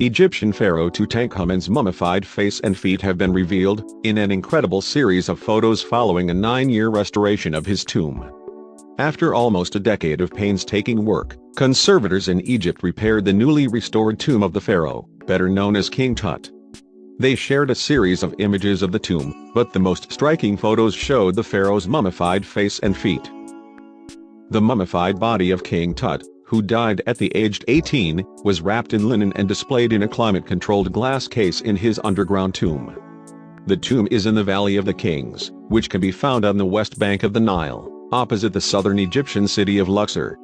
Egyptian Pharaoh Tutankhamun's mummified face and feet have been revealed, in an incredible series of photos following a 9-year restoration of his tomb. After almost a decade of painstaking work, conservators in Egypt repaired the newly restored tomb of the pharaoh, better known as King Tut. They shared a series of images of the tomb, but the most striking photos showed the pharaoh's mummified face and feet. The mummified body of King Tut, who died at the age 18, was wrapped in linen and displayed in a climate-controlled glass case in his underground tomb. The tomb is in the Valley of the Kings, which can be found on the west bank of the Nile, opposite the southern Egyptian city of Luxor.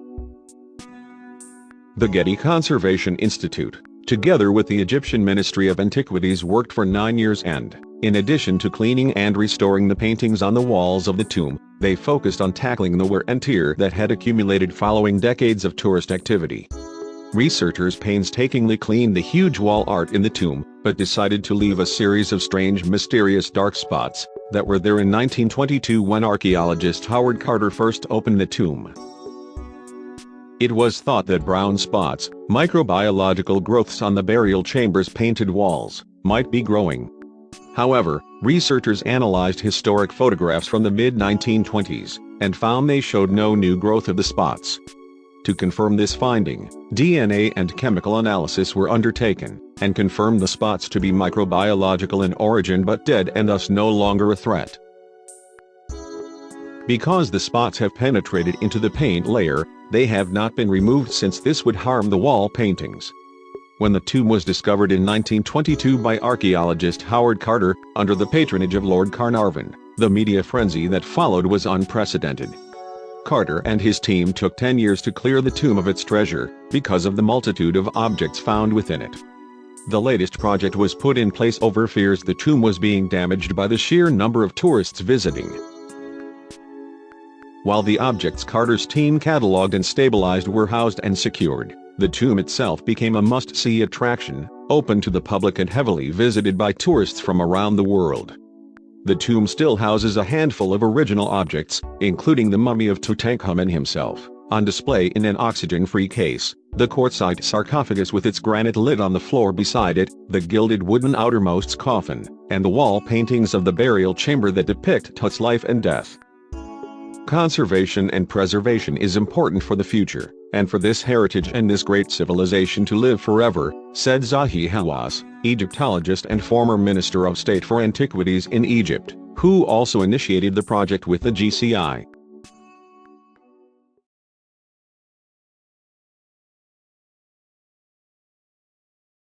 The Getty Conservation Institute, together with the Egyptian Ministry of Antiquities, worked for 9 years and, in addition to cleaning and restoring the paintings on the walls of the tomb, they focused on tackling the wear and tear that had accumulated following decades of tourist activity. Researchers painstakingly cleaned the huge wall art in the tomb, but decided to leave a series of strange, mysterious dark spots that were there in 1922 when archaeologist Howard Carter first opened the tomb. It was thought that brown spots, microbiological growths on the burial chamber's painted walls, might be growing. However, researchers analyzed historic photographs from the mid-1920s, and found they showed no new growth of the spots. To confirm this finding, DNA and chemical analysis were undertaken, and confirmed the spots to be microbiological in origin but dead and thus no longer a threat. Because the spots have penetrated into the paint layer, they have not been removed since this would harm the wall paintings. When the tomb was discovered in 1922 by archaeologist Howard Carter, under the patronage of Lord Carnarvon, the media frenzy that followed was unprecedented. Carter and his team took 10 years to clear the tomb of its treasure, because of the multitude of objects found within it. The latest project was put in place over fears the tomb was being damaged by the sheer number of tourists visiting. While the objects Carter's team catalogued and stabilized were housed and secured, the tomb itself became a must-see attraction, open to the public and heavily visited by tourists from around the world. The tomb still houses a handful of original objects, including the mummy of Tutankhamun himself, on display in an oxygen-free case, the quartzite sarcophagus with its granite lid on the floor beside it, the gilded wooden outermost coffin, and the wall paintings of the burial chamber that depict Tut's life and death. Conservation and preservation is important for the future, and for this heritage and this great civilization to live forever, said Zahi Hawass, Egyptologist and former Minister of State for Antiquities in Egypt, who also initiated the project with the GCI.